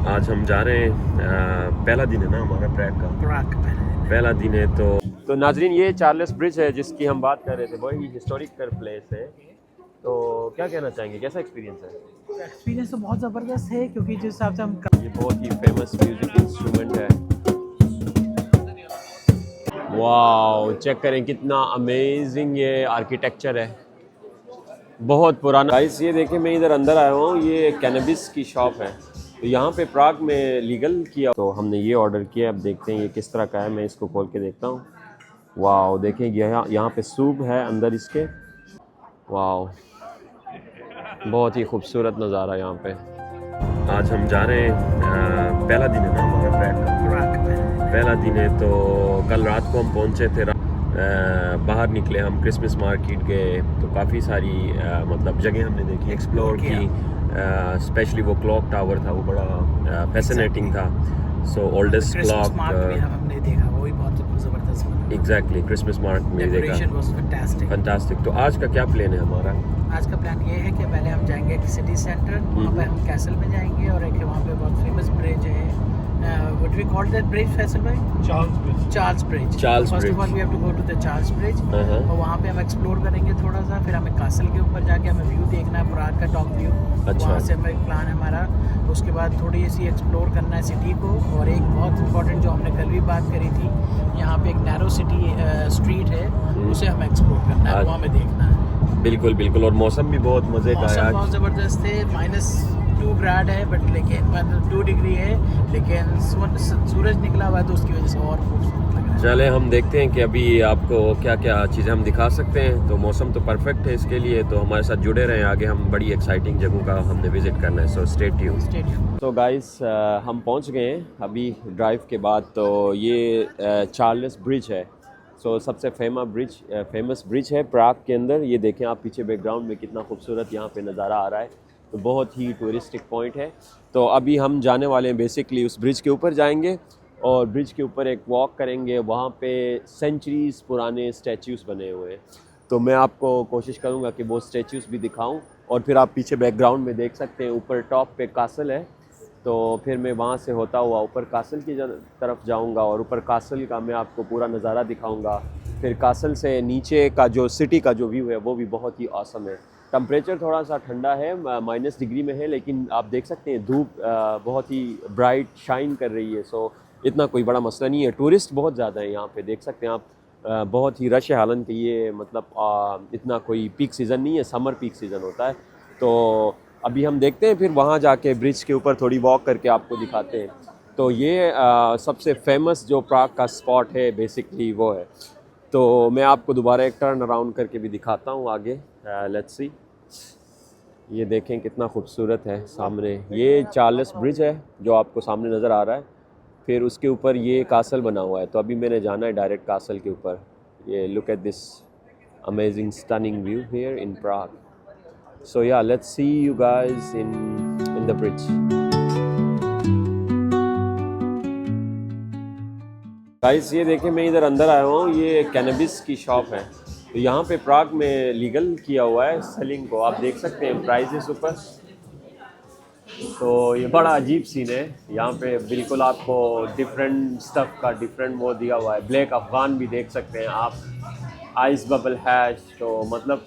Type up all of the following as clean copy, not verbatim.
आज हम जा रहे हैं, पहला दिन है ना हमारा प्राग का। पहला दिन है तो नाजरीन, ये चार्ल्स ब्रिज है जिसकी हम बात कर रहे थे। वही हिस्टोरिकल प्लेस है। तो क्या कहना चाहेंगे, कैसा एक्सपीरियंस है? एक्सपीरियंस तो बहुत ज़बरदस्त है, क्योंकि जिस हिसाब से हम ये बहुत ही फेमस म्यूजिक इंस्ट्रूमेंट है। वाओ, चेक करें कितना अमेजिंग ये आर्किटेक्चर है, बहुत पुराना। गाइस ये देखें, मैं इधर अंदर आया हूँ, ये कैनबिस की शॉप है। तो यहाँ पे प्राग में लीगल किया, तो हमने ये ऑर्डर किया। अब देखते हैं ये किस तरह का है, मैं इसको खोल के देखता हूँ। वाओ देखें, यहाँ पे सूप है अंदर इसके। वाओ, बहुत ही खूबसूरत नज़ारा यहाँ पे। आज हम जा रहे हैं, पहला दिन है ना हमारा प्राग का। पहला दिन है तो कल रात को हम पहुँचे थे। बाहर निकले हम, क्रिसमस मार्केट गए, तो काफ़ी सारी मतलब जगह हमने देखी, एक्सप्लोर की। स्पेशली वो क्लॉक टावर था, वो बड़ा फैसिनेटिंग था। सो ओल्डेस्ट क्लॉक हमने देखा, वो भी बहुत ज़बरदस्त बना। एग्जैक्टली, क्रिसमस मार्केट में देखा। फैंटास्टिक। तो आज का क्या प्लान है हमारा? आज का प्लान ये है कि पहले हम जाएंगे एक सिटी सेंटर, वहाँ पे हम कैसल में जाएंगे, और एक वहाँ पे बहुत फेमस ब्रिज है। What we call that bridge, Faisal भाई? Charles Bridge. First of all, we have to go to the Charles Bridge. और वहाँ पे हम एक्सप्लोर करेंगे थोड़ा सा, फिर हमें कासल के ऊपर जाके हमें व्यू देखना है, प्राग का टॉप व्यू। अच्छा। वहाँ से हमें प्लान है हमारा। उसके बाद थोड़ी सी एक्सप्लोर करना है सिटी को, और एक बहुत इंपॉर्टेंट जो हमने कल भी बात करी थी, यहाँ पे एक नैरो सिटी स्ट्रीट है, उसे हमें एक्सप्लोर करना है, वो हमें देखना है। बिल्कुल बिल्कुल। और मौसम भी बहुत मज़े का है, बहुत ज़बरदस्त है। -2 ग्रेड है, बट लेकिन 2 डिग्री है, लेकिन सूरज निकला हुआ है, तो उसकी वजह से और खूबसूरत लग रहा है। चले हम देखते हैं कि अभी आपको क्या क्या चीज़ें हम दिखा सकते हैं। तो मौसम तो परफेक्ट है इसके लिए, तो हमारे साथ जुड़े रहें। आगे हम बड़ी एक्साइटिंग जगहों का हमने विज़िट करना है, सो स्टे ट्यून्ड। तो गाइस, हम पहुंच गए हैं अभी ड्राइव के बाद। तो ये चार्ल्स ब्रिज है। सो सबसे फेमस ब्रिज है प्राग के अंदर। ये देखें आप पीछे बैकग्राउंड में, कितना खूबसूरत यहाँ पे नज़ारा आ रहा है। तो बहुत ही टूरिस्टिक पॉइंट है। तो अभी हम जाने वाले हैं, बेसिकली उस ब्रिज के ऊपर जाएंगे, और ब्रिज के ऊपर एक वॉक करेंगे। वहाँ पे सेंचुरीज़ पुराने स्टैच्यूज़ बने हुए हैं। तो मैं आपको कोशिश करूँगा कि वो स्टैच्यूज़ भी दिखाऊँ। और फिर आप पीछे बैकग्राउंड में देख सकते हैं, ऊपर टॉप पे कासल है। तो फिर मैं वहाँ से होता हुआ ऊपर कासल की तरफ जाऊँगा, और ऊपर कासल का मैं आपको पूरा नज़ारा दिखाऊँगा। फिर कासल से नीचे का जो सिटी का जो व्यू है, वो भी बहुत ही ऑसम है। टेम्परेचर थोड़ा सा ठंडा है, -डिग्री में है, लेकिन आप देख सकते हैं धूप बहुत ही ब्राइट शाइन कर रही है। सो इतना कोई बड़ा मसला नहीं है। टूरिस्ट बहुत ज़्यादा है यहाँ पे, देख सकते हैं आप। बहुत ही रश है, हालांकि ये मतलब इतना कोई पीक सीज़न नहीं है, समर पीक सीज़न होता है। तो अभी हम देखते हैं, फिर वहाँ जाके ब्रिज के ऊपर थोड़ी वॉक करके आपको दिखाते हैं। तो ये सबसे फेमस जो प्राग का स्पॉट है बेसिकली वो है। तो मैं आपको दोबारा एक टर्न अराउंड करके भी दिखाता हूँ आगे। लेट्स सी, ये देखें कितना खूबसूरत है सामने। ये चार्ल्स ब्रिज है जो आपको सामने नज़र आ रहा है। फिर उसके ऊपर ये कासल बना हुआ है। तो अभी मैंने जाना है डायरेक्ट कासल के ऊपर। ये look at this amazing stunning view here in Prague. So yeah, let's see you guys in the bridge. Guys, ये देखें, मैं इधर अंदर आया हूँ, ये कैनबिस की शॉप है। तो यहाँ पे प्राग में लीगल किया हुआ है सेलिंग को। आप देख सकते हैं प्राइजेस ऊपर। तो ये बड़ा अजीब सीन है यहाँ पे, बिल्कुल आपको डिफरेंट स्टफ़ का डिफरेंट वो दिया हुआ है। ब्लैक अफ़गान भी देख सकते हैं आप, आइस बबल हैश। तो मतलब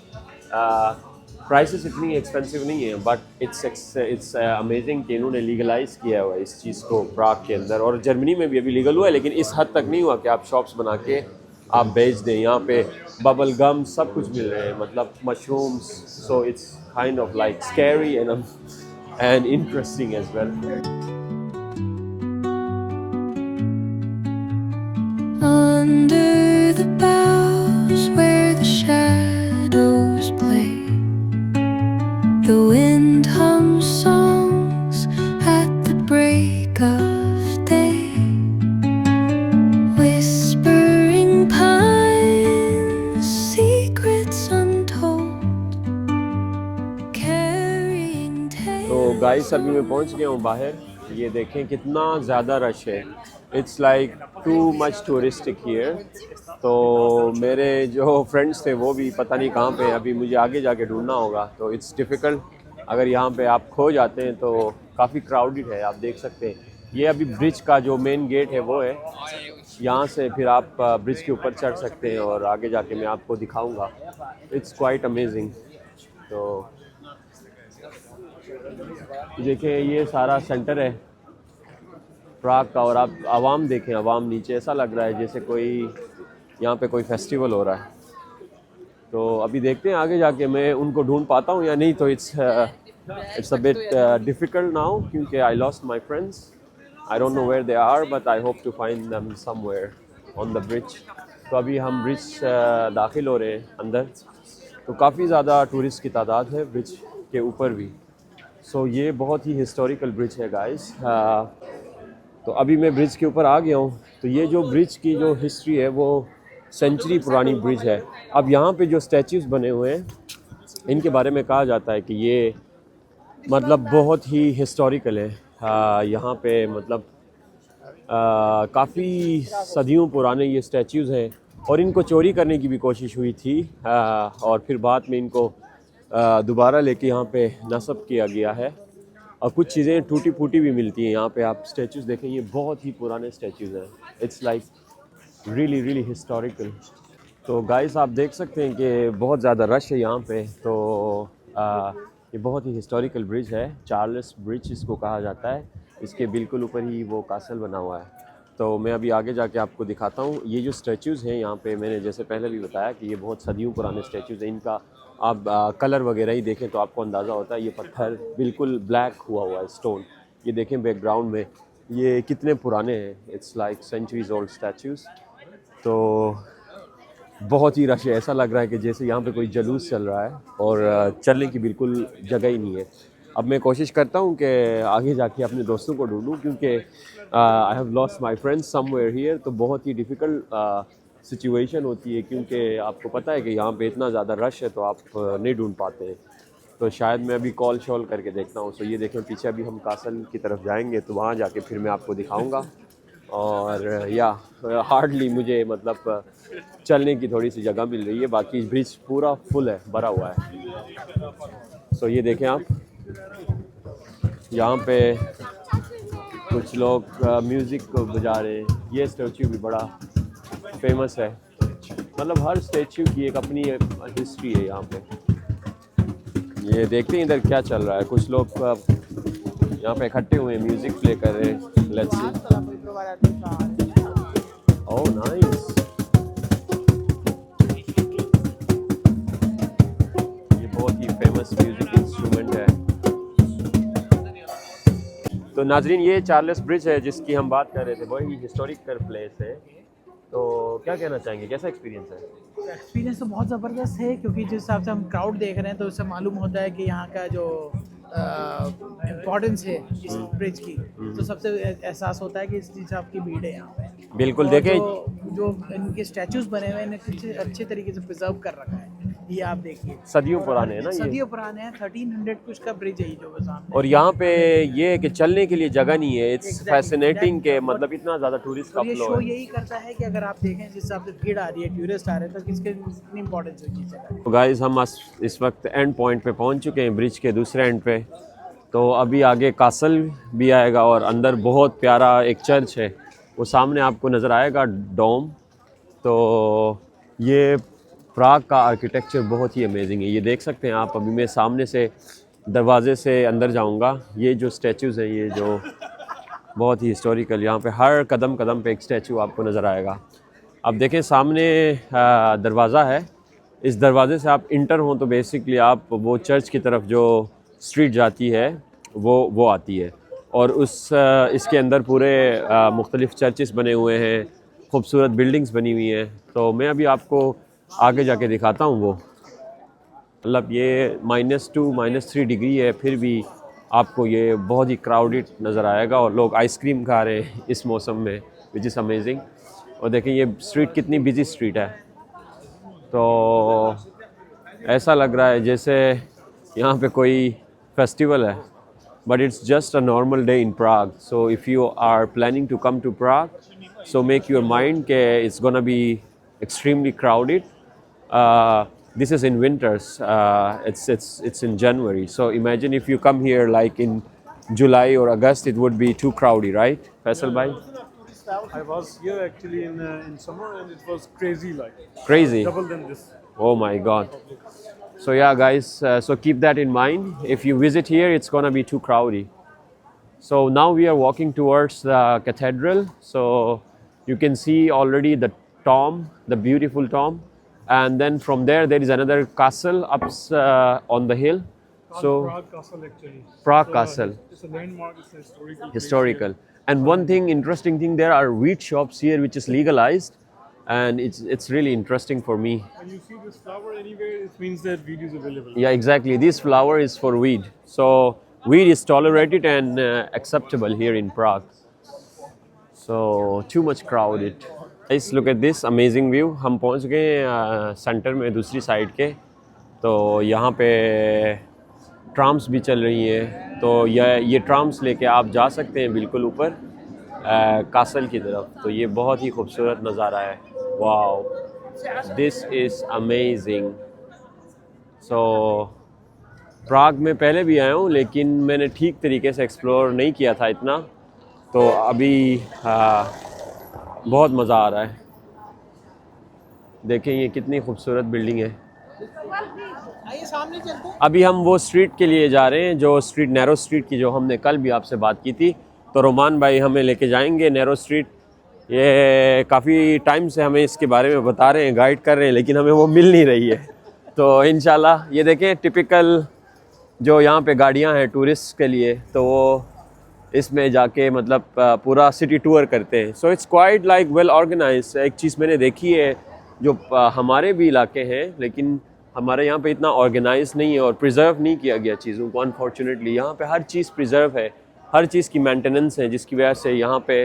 प्राइसेस इतनी एक्सपेंसिव नहीं है, बट इट्स अमेजिंग कि इन्होंने लीगलाइज़ किया हुआ है इस चीज़ को प्राग के अंदर। और जर्मनी में भी अभी लीगल हुआ है, लेकिन इस हद तक नहीं हुआ कि आप शॉप्स बना के आप बेच दें। यहाँ पे बबल गम सब कुछ मिल रहे हैं, मतलब mushrooms. So it's kind of like scary and interesting as well. Under the boughs where the shadows play, the wind hums songs at the break of day, whispering pines, secrets untold, carrying tales. तो guys अभी मैं पहुंच गया हूँ बाहर। ये देखें कितना ज़्यादा रश है। It's like too much touristic here. तो मेरे जो फ्रेंड्स थे वो भी पता नहीं कहाँ पे हैं, अभी मुझे आगे जाके ढूंढना होगा। तो इट्स डिफ़िकल्ट, अगर यहाँ पे आप खो जाते हैं तो काफ़ी क्राउडेड है, आप देख सकते हैं। ये अभी ब्रिज का जो मेन गेट है वो है, यहाँ से फिर आप ब्रिज के ऊपर चढ़ सकते हैं और आगे जाके मैं आपको दिखाऊंगा। It's quite amazing. तो देखिए ये सारा सेंटर है प्राग का, और आप आवाम देखें, आवाम नीचे, ऐसा लग रहा है जैसे कोई यहाँ पे कोई फेस्टिवल हो रहा है। तो अभी देखते हैं आगे जाके मैं उनको ढूंढ पाता हूँ या नहीं। तो it's a bit difficult now क्योंकि I lost my friends. I don't know where they are but I hope to find them somewhere on the bridge. तो अभी हम ब्रिज दाखिल हो रहे हैं अंदर। तो काफ़ी ज़्यादा टूरिस्ट की तादाद है ब्रिज के ऊपर भी। सो ये बहुत ही हिस्टोरिकल ब्रिज है गाइस। तो अभी मैं ब्रिज के ऊपर आ गया हूँ। तो ये जो ब्रिज की जो हिस्ट्री है वो सेंचुरी पुरानी ब्रिज है। अब यहाँ पे जो स्टैचूज़ बने हुए हैं इनके बारे में कहा जाता है कि ये मतलब बहुत ही हिस्टोरिकल है। यहाँ पे मतलब काफ़ी सदियों पुराने ये स्टैचूज़ हैं और इनको चोरी करने की भी कोशिश हुई थी और फिर बाद में इनको दोबारा लेके यहाँ पे नस्ब किया गया है। और कुछ चीज़ें टूटी फूटी भी मिलती हैं यहाँ पे। आप स्टैचूज़ देखें, ये बहुत ही पुराने स्टैचूज़ हैं। It's like really historical. तो गाइस आप देख सकते हैं कि बहुत ज़्यादा रश है यहाँ पे। तो ये बहुत ही हिस्टोरिकल ब्रिज है, चार्ल्स ब्रिज इसको कहा जाता है। इसके बिल्कुल ऊपर ही वो कासल बना हुआ है। तो मैं अभी आगे जाके आपको दिखाता हूँ। ये जो स्टैचूज़ हैं यहाँ पे, मैंने जैसे पहले भी बताया कि ये बहुत सदियों पुराने स्टैचूज़ हैं। इनका आप कलर वगैरह ही देखें तो आपको अंदाज़ा होता है। ये पत्थर बिल्कुल ब्लैक हुआ है, स्टोन। ये देखें बैकग्राउंड में ये कितने पुराने हैं। It's like centuries old statues. तो बहुत ही रश है, ऐसा लग रहा है कि जैसे यहाँ पे कोई जलूस चल रहा है और चलने की बिल्कुल जगह ही नहीं है। अब मैं कोशिश करता हूँ कि आगे जाके अपने दोस्तों को ढूंढूँ क्योंकि I have lost my friends somewhere here. तो बहुत ही डिफ़िकल्ट सिचुएशन होती है क्योंकि आपको पता है कि यहाँ पे इतना ज़्यादा रश है तो आप नहीं ढूंढ पाते हैं। तो शायद मैं अभी कॉल शॉल करके देखता हूँ। तो ये देखें पीछे अभी हम कासल की तरफ जाएंगे तो वहाँ जाके फिर मैं आपको दिखाऊँगा। और या हार्डली मुझे मतलब चलने की थोड़ी सी जगह मिल रही है, बाकी ब्रिज पूरा फुल है, भरा हुआ है। सो ये देखें आप, यहाँ पे कुछ लोग म्यूज़िक को बजा रहे हैं। ये स्टैचू भी बड़ा फेमस है, मतलब हर स्टैचू की एक अपनी हिस्ट्री है यहाँ पे। ये देखते हैं इधर क्या चल रहा है। कुछ लोग यहाँ पे इकट्ठे हुए हैं, म्यूज़िक प्ले कर रहे हैं। Let's see. Oh nice. ये बहुत ही फेमस म्यूजिक इंस्ट्रूमेंट है। तो नाजरीन ये चार्ल्स ब्रिज है जिसकी हम बात कर रहे थे, वही हिस्टोरिकल प्लेस है। तो क्या कहना चाहेंगे, कैसा एक्सपीरियंस है? एक्सपीरियंस तो बहुत ज़बरदस्त है क्योंकि जिस हिसाब से हम क्राउड देख रहे हैं तो उससे मालूम होता है कि यहाँ का जो इम्पोर्टेंस है इस ब्रिज की, तो सबसे एहसास होता है कि इस हिसाब की भीड़ है यहाँ पे। बिल्कुल देखें जो इनके स्टैचूज बने हुए हैं इन्हें अच्छे तरीके से प्रिजर्व कर रखा है। ये आप देखिए सदियों पुराने हैं ना, सदियों पुराने हैं। 1300 कुछ का ब्रिज है जो सामने। और यहाँ पे ये है कि चलने के लिए जगह नहीं है। इट्स फैसिनेटिंग के मतलब इतना ज़्यादा टूरिस्ट का ये फ्लो शो है। यही करता है कि अगर आप देखें जिस हिसाब से भीड़ आ रही है, टूरिस्ट आ रहे हैं, तो किसके इतनी इंपॉर्टेंस होगी जगह। तो गाइस हम इस वक्त एंड पॉइंट पे पहुँच चुके हैं, ब्रिज के दूसरे एंड पे। तो अभी आगे कासल भी आएगा और अंदर बहुत प्यारा एक चर्च है, वो सामने आपको नज़र आएगा, डोम। तो ये प्राग का आर्किटेक्चर बहुत ही अमेजिंग है, ये देख सकते हैं आप। अभी मैं सामने से दरवाजे से अंदर जाऊंगा। ये जो स्टैचूज़ हैं ये जो बहुत ही हिस्टोरिकल, यहाँ पे हर कदम कदम पे एक स्टैचू आपको नज़र आएगा। अब देखें सामने दरवाज़ा है, इस दरवाजे से आप इंटर हों तो बेसिकली आप वो चर्च की तरफ जो स्ट्रीट जाती है वो आती है। और इसके अंदर पूरे मुख्तलिफ़ चर्चेस बने हुए हैं, खूबसूरत बिल्डिंग्स बनी हुई हैं। तो मैं अभी आपको आगे जाके दिखाता हूँ वो। मतलब ये -2 -3 डिग्री है, फिर भी आपको ये बहुत ही क्राउडेड नज़र आएगा और लोग आइसक्रीम खा रहे हैं इस मौसम में, विच इज़ अमेजिंग। और देखें ये स्ट्रीट कितनी बिजी स्ट्रीट है। तो ऐसा लग रहा है जैसे यहाँ पे कोई फेस्टिवल है, but it's just a normal day in Prague. So if you are planning to come to Prague, so make your mind that it's gonna be extremely crowded. This is in winters. It's in January. So imagine if you come here like in July or August, it would be too crowded, right, Faisal bhai? I was here actually in summer and it was crazy, like Crazy. double than this. Oh my God. So yeah, guys, so keep that in mind. If you visit here, it's gonna be too crowded. So now we are walking towards the cathedral. So you can see already the tomb, the beautiful tomb, and then from there is another castle up on the hill. So Prague Castle actually. Prague Castle. It's a landmark. It's a historical. Historical. And one thing, interesting thing, there are wheat shops here which is legalized, and it's really interesting for me. When you see this flower anywhere, it means that weed is available. Yeah, exactly. This flower is for weed. So weed is tolerated and acceptable here in Prague. So too much crowded. Guys, look at this amazing view. हम पहुंच गए centre में दूसरी side के. तो यहाँ पे trams भी चल रही हैं. तो ये ट्राम्स लेके आप जा सकते हैं बिल्कुल ऊपर कासल की तरफ. तो ये बहुत ही खूबसूरत नज़ारा है. Wow, this is amazing. So Prague में पहले भी आया हूँ, लेकिन मैंने ठीक तरीके से एक्सप्लोर नहीं किया था इतना. तो अभी बहुत मज़ा आ रहा है. देखें ये कितनी खूबसूरत बिल्डिंग है. आइए सामने चलते हैं. अभी हम वो स्ट्रीट के लिए जा रहे हैं, जो स्ट्रीट नैरो स्ट्रीट की, जो हमने कल भी आपसे बात की थी. तो रोमान भाई हमें लेके जाएंगे नैरो स्ट्रीट. ये काफ़ी टाइम से हमें इसके बारे में बता रहे हैं, गाइड कर रहे हैं, लेकिन हमें वो मिल नहीं रही है. तो इंशाल्लाह ये देखें टिपिकल जो यहाँ पे गाड़ियाँ हैं टूरिस्ट के लिए, तो वो इसमें जाके मतलब पूरा सिटी टूर करते हैं. So it's quite like well organise. एक चीज़ मैंने देखी है, जो हमारे भी इलाके हैं, लेकिन हमारे यहाँ पे इतना ऑर्गेनाइज नहीं है और प्रिजर्व नहीं किया गया चीज़ों को. अनफॉर्चुनेटली यहाँ पे हर चीज़ प्रिजर्व है, हर चीज़ की मेंटेनेंस है, जिसकी वजह से यहाँ पे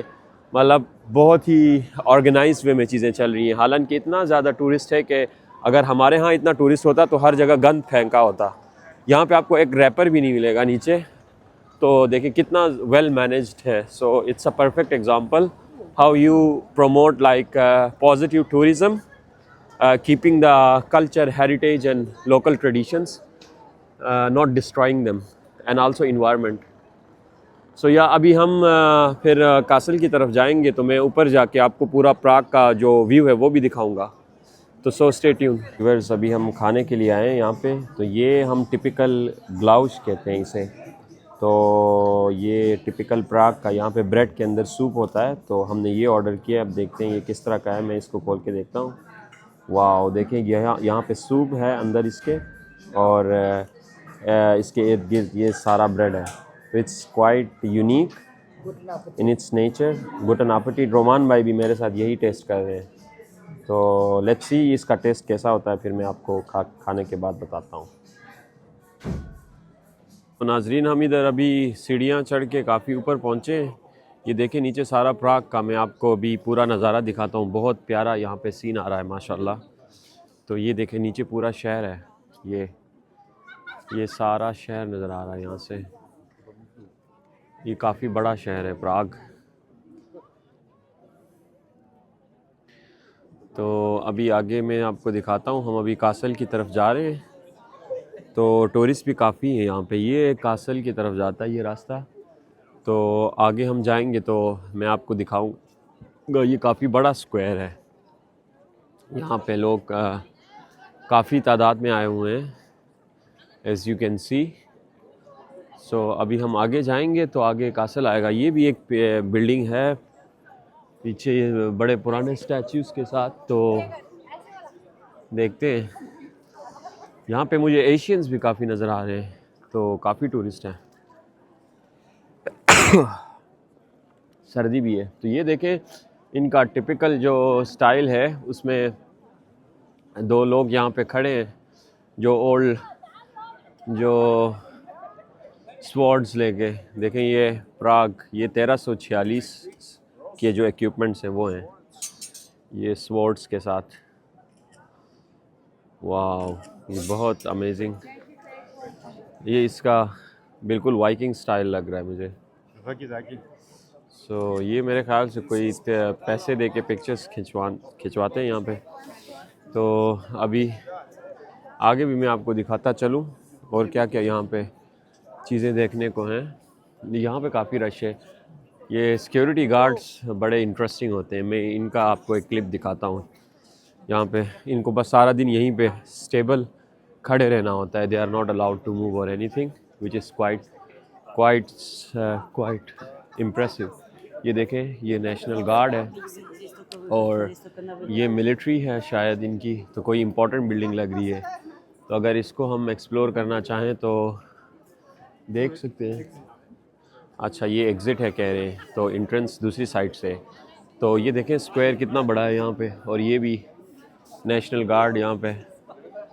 मतलब बहुत ही ऑर्गेनाइज वे में चीज़ें चल रही हैं. हालांकि इतना ज़्यादा टूरिस्ट है कि अगर हमारे यहाँ इतना टूरिस्ट होता तो हर जगह गंद फेंका होता. यहाँ पे आपको एक रैपर भी नहीं मिलेगा नीचे. तो देखिए कितना वेल मैनेज्ड है. So it's a perfect example how you promote like positive tourism, keeping the culture, heritage and local traditions, not destroying them, and also environment. So yeah, अभी हम फिर कासल की तरफ जाएंगे. तो मैं ऊपर जाके आपको पूरा प्राग का जो व्यू है वो भी दिखाऊंगा. तो सो स्टे ट्यून. व्यूअर्स, अभी हम खाने के लिए आए हैं यहाँ पे. तो ये हम टिपिकल ग्लाउश कहते हैं इसे. तो ये टिपिकल प्राग का, यहाँ पे ब्रेड के अंदर सूप होता है. तो हमने ये ऑर्डर किया. अब देखते हैं ये किस तरह का है. मैं इसको खोल के देखता हूँ. वाओ, देखें यहाँ पे सूप है अंदर इसके, और इसके इर्द गिर्द ये सारा ब्रेड है. It's quite unique in its nature. गुटन एपेटिट. रोमान भाई भी मेरे साथ यही टेस्ट कर रहे हैं. तो लेट्स सी इसका टेस्ट कैसा होता है, फिर मैं आपको खाने के बाद बताता हूँ. तो नाजरीन, हम इधर अभी सीढ़ियाँ चढ़ के काफ़ी ऊपर पहुँचे. ये देखें नीचे सारा प्राग का मैं आपको अभी पूरा नज़ारा दिखाता हूँ. बहुत प्यारा यहाँ पे सीन आ रहा है माशाल्लाह. तो ये देखें नीचे पूरा शहर है. ये सारा शहर नज़र आ रहा है यहाँ से. ये काफ़ी बड़ा शहर है प्राग. तो अभी आगे मैं आपको दिखाता हूँ. हम अभी कासल की तरफ जा रहे हैं. तो टूरिस्ट भी काफ़ी हैं यहाँ पे. ये कासल की तरफ जाता है ये रास्ता. तो आगे हम जाएंगे तो मैं आपको दिखाऊंगा. ये काफ़ी बड़ा स्क्वायर है. यहाँ पे लोग काफ़ी तादाद में आए हुए हैं, एज़ यू कैन सी. सो अभी हम आगे जाएंगे तो आगे कासल आएगा. ये भी एक बिल्डिंग है पीछे बड़े पुराने स्टैचूज़ के साथ. तो देखते हैं. यहाँ पे मुझे एशियंस भी काफ़ी नज़र आ रहे हैं. तो काफ़ी टूरिस्ट हैं. सर्दी भी है. तो ये देखें इनका टिपिकल जो स्टाइल है, उसमें दो लोग यहाँ पे खड़े हैं जो ओल्ड जो स्वॉर्ड्स लेके. देखें ये प्राग, ये 1346 के जो इक्विपमेंट्स हैं वो हैं ये स्वॉर्ड्स के साथ. वाह, ये बहुत अमेजिंग. ये इसका बिल्कुल वाइकिंग स्टाइल लग रहा है मुझे. सो ये मेरे ख्याल से कोई पैसे दे के पिक्चर्स खिंचवाते हैं यहाँ पे. तो अभी आगे भी मैं आपको दिखाता चलूँ और क्या क्या यहाँ पे चीज़ें देखने को हैं. यहाँ पे काफ़ी रश है। ये सिक्योरिटी गार्ड्स बड़े इंटरेस्टिंग होते हैं। मैं इनका आपको एक क्लिप दिखाता हूँ। यहाँ पे इनको बस सारा दिन यहीं पे स्टेबल खड़े रहना होता है। They are not allowed to move और anything, which is quite impressive. ये देखें, ये नेशनल गार्ड है और ये मिलिट्री है शायद इनकी, तो कोई इम्पोर्टेंट बिल्डिंग लग रही है। तो अगर इसको हम एक्सप्लोर करना चाहें तो देख सकते हैं। अच्छा, ये एग्ज़िट है कह रहे हैं, तो एंट्रेंस दूसरी साइड से। तो ये देखें स्क्वायर कितना बड़ा है यहाँ पे, और ये भी नेशनल गार्ड यहाँ पे,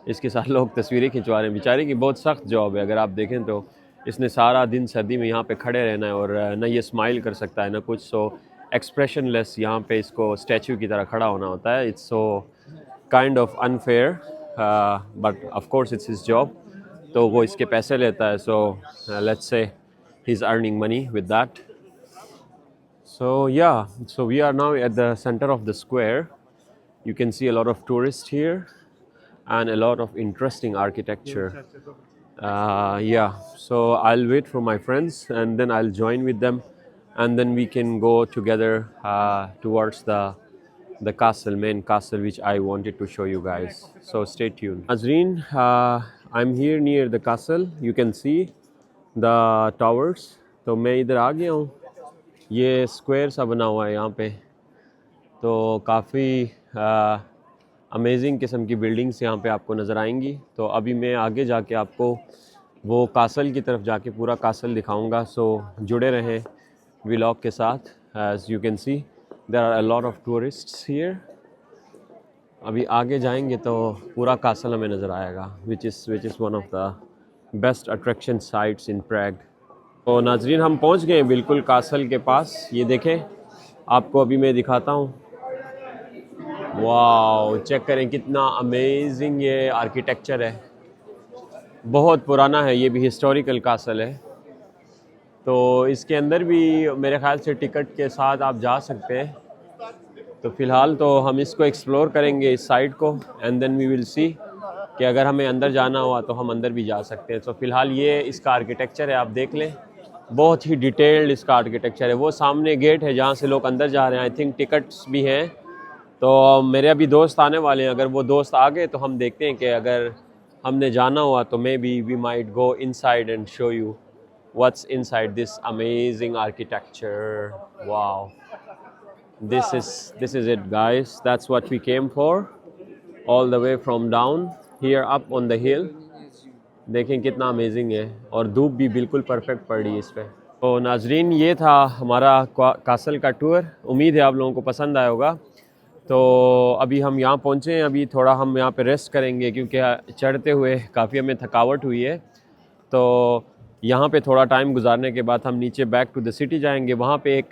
इसके साथ लोग तस्वीरें खिंचवा रहे हैं। बेचारे की बहुत सख्त जॉब है। अगर आप देखें तो इसने सारा दिन सर्दी में यहाँ पे खड़े रहना है, और ना ये स्माइल कर सकता है ना कुछ। सो एक्सप्रेशनलेस यहाँ पे इसको स्टैचू की तरह खड़ा होना होता है। It's so kind of unfair, but of course it's his job. तो वो इसके पैसे लेता है, so let's say he is earning money with that. So yeah, so we are now at the center of the square. You can see a lot of tourists here and a lot of interesting architecture. Yeah, so I'll wait for my friends and then I'll join with them, and then we can go together towards the castle, main castle, which I wanted to show you guys. So stay tuned. Nazreen, I'm here near the castle. You can see the towers. तो मैं इधर आ गया हूँ। ये square सा बना हुआ है यहाँ पे, तो काफ़ी अमेजिंग किस्म की बिल्डिंग्स यहाँ पे आपको नज़र आएंगी। तो अभी मैं आगे जाके आपको वो कासल की तरफ जाके पूरा कासल दिखाऊंगा। सो जुड़े रहें व्लॉग के साथ। As you can see there are a lot of tourists here. अभी आगे जाएंगे तो पूरा कासल हमें नज़र आएगा, which is one of the best attraction sites in Prague. तो नाजरीन, हम पहुंच गए बिल्कुल कासल के पास। ये देखें, आपको अभी मैं दिखाता हूँ। वाओ, चेक करें कितना अमेजिंग ये आर्किटेक्चर है। बहुत पुराना है, ये भी हिस्टोरिकल कासल है। तो इसके अंदर भी मेरे ख़्याल से टिकट के साथ आप जा सकते हैं। तो फ़िलहाल तो हम इसको एक्सप्लोर करेंगे, इस साइड को, and then we will see कि अगर हमें अंदर जाना हुआ तो हम अंदर भी जा सकते हैं। तो फ़िलहाल ये इसका आर्किटेक्चर है, आप देख लें। बहुत ही डिटेल्ड इसका आर्किटेक्चर है। वो सामने गेट है जहाँ से लोग अंदर जा रहे हैं। आई थिंक टिकट्स भी हैं। तो मेरे अभी दोस्त आने वाले हैं। अगर वो दोस्त आ गए तो हम देखते हैं कि अगर हमने जाना हुआ तो maybe we might go inside and show you what's inside this amazing architecture. Wow, this is it guys, that's what we came for, all the way from down here up on the hill। देखें कितना amazing है, और धूप भी बिल्कुल perfect पड़ रही है इस पर। तो नाजरीन, ये था हमारा कासल का टूर। उम्मीद है आप लोगों को पसंद आया होगा। तो अभी हम यहाँ पहुँचे हैं। अभी थोड़ा हम यहाँ पे रेस्ट करेंगे क्योंकि चढ़ते हुए काफ़ी हमें थकावट हुई है। तो यहाँ पे थोड़ा टाइम गुजारने के बाद हम नीचे बैक टू द सिटी जाएंगे। वहाँ पे एक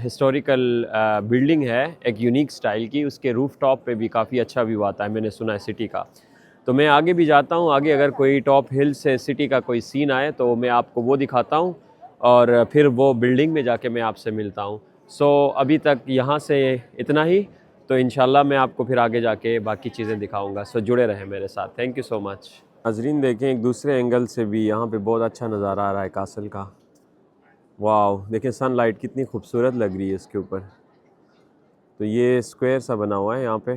हिस्टोरिकल बिल्डिंग है, एक यूनिक स्टाइल की। उसके रूफ टॉप पे भी काफ़ी अच्छा व्यू आता है, मैंने सुना है सिटी का। तो मैं आगे भी जाता हूँ। आगे अगर कोई टॉप हिल से सिटी का कोई सीन आए तो मैं आपको वो दिखाता हूँ, और फिर वो बिल्डिंग में जाके मैं आपसे मिलता हूँ। सो अभी तक यहाँ से इतना ही। तो इंशाल्लाह मैं आपको फिर आगे जाके बाकी चीज़ें दिखाऊँगा। सो जुड़े रहें मेरे साथ। Thank you so much. नाज़रीन, देखें एक दूसरे एंगल से भी यहाँ पे बहुत अच्छा नज़ारा आ रहा है कासल का। वाओ, देखें सनलाइट कितनी खूबसूरत लग रही है इसके ऊपर। तो ये स्क्वायर सा बना हुआ है, यहाँ पे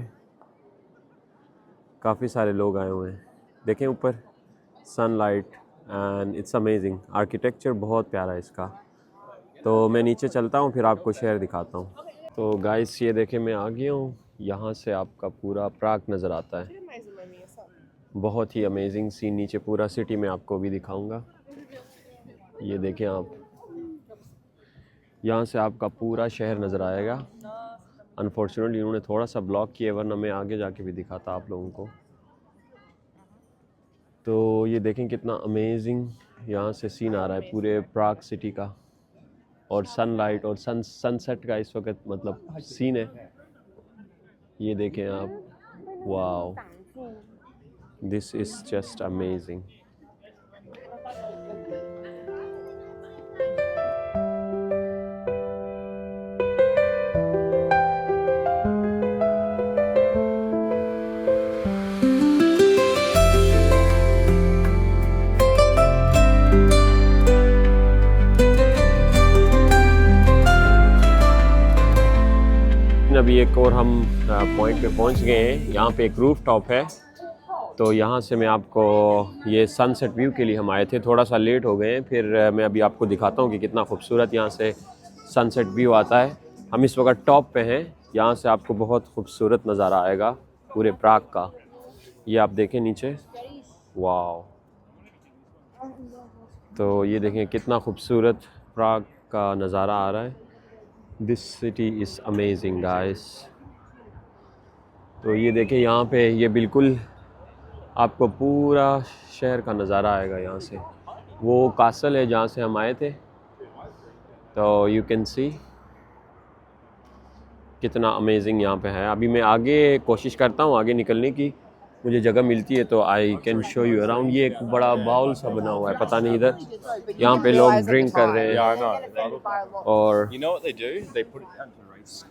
काफ़ी सारे लोग आए हुए हैं। देखें ऊपर sunlight, and it's amazing. Architecture बहुत प्यारा है इसका। तो मैं नीचे चलता हूँ, फिर आपको शहर दिखाता हूँ। तो गाइस, ये देखें मैं आ गया हूँ। यहाँ से आपका पूरा प्राग नज़र आता है। बहुत ही अमेजिंग सीन। नीचे पूरा सिटी में आपको भी दिखाऊंगा। ये देखें आप, यहाँ से आपका पूरा शहर नज़र आएगा। अनफॉर्चुनेटली इन्होंने थोड़ा सा ब्लॉक किया, वरना मैं आगे जाके भी दिखाता आप लोगों को। तो ये देखें कितना अमेजिंग यहाँ से सीन आ रहा है पूरे प्राग सिटी का, और सनलाइट और सनसेट का इस वक्त मतलब सीन है। ये देखें आप, wow, this is just amazing। अभी एक और हम पॉइंट पे पहुंच गए हैं। यहाँ पे एक रूफ टॉप है, तो यहाँ से मैं आपको ये सनसेट व्यू के लिए हम आए थे, थोड़ा सा लेट हो गए हैं। फिर मैं अभी आपको दिखाता हूँ कि कितना खूबसूरत यहाँ से सनसेट व्यू आता है। हम इस वक्त टॉप पे हैं, यहाँ से आपको बहुत खूबसूरत नज़ारा आएगा पूरे प्राग का। ये आप देखें नीचे, वाह। तो ये देखें कितना खूबसूरत प्राग का नज़ारा आ रहा है। This city is amazing guys. तो ये देखें यहाँ पे, ये बिल्कुल आपको पूरा शहर का नज़ारा आएगा यहाँ से। वो कासल है जहाँ से हम आए थे, तो यू कैन सी कितना अमेजिंग यहाँ पे है। अभी मैं आगे कोशिश करता हूँ आगे निकलने की, मुझे जगह मिलती है तो I can show you around. ये एक बड़ा बाउल सा बना हुआ है, पता नहीं इधर यहाँ पे लोग ड्रिंक कर रहे हैं और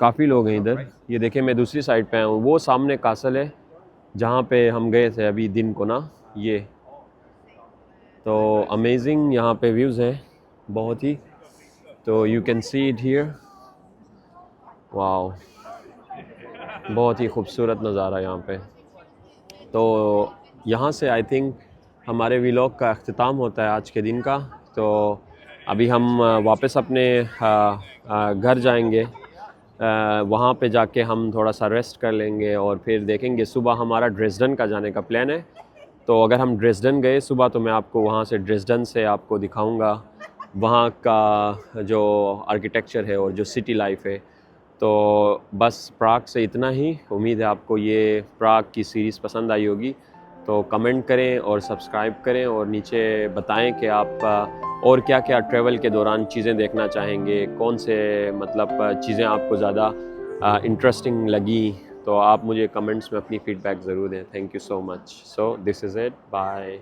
काफ़ी लोग हैं इधर। ये देखें मैं दूसरी साइड पे हूँ, वो सामने कासल है जहाँ पे हम गए थे अभी दिन को ना। ये तो अमेजिंग यहाँ पे व्यूज़ है बहुत ही, तो you can see it here. Wow, बहुत ही खूबसूरत नज़ारा यहाँ पे। तो यहाँ से आई थिंक हमारे व्लॉग का अख्तिताम होता है आज के दिन का। तो अभी हम वापस अपने घर जाएंगे, वहाँ पे जाके हम थोड़ा सा रेस्ट कर लेंगे और फिर देखेंगे। सुबह हमारा ड्रेसडन का जाने का प्लान है, तो अगर हम ड्रेसडन गए सुबह तो मैं आपको वहाँ से ड्रेसडन से आपको दिखाऊंगा वहाँ का जो आर्किटेक्चर है और जो सिटी लाइफ है। तो बस प्राग से इतना ही। उम्मीद है आपको ये प्राग की सीरीज़ पसंद आई होगी, तो कमेंट करें और सब्सक्राइब करें और नीचे बताएं कि आप और क्या क्या ट्रैवल के दौरान चीज़ें देखना चाहेंगे, कौन से मतलब चीज़ें आपको ज़्यादा इंटरेस्टिंग लगी। तो आप मुझे कमेंट्स में अपनी फ़ीडबैक ज़रूर दें। Thank you so much. So this is it, bye.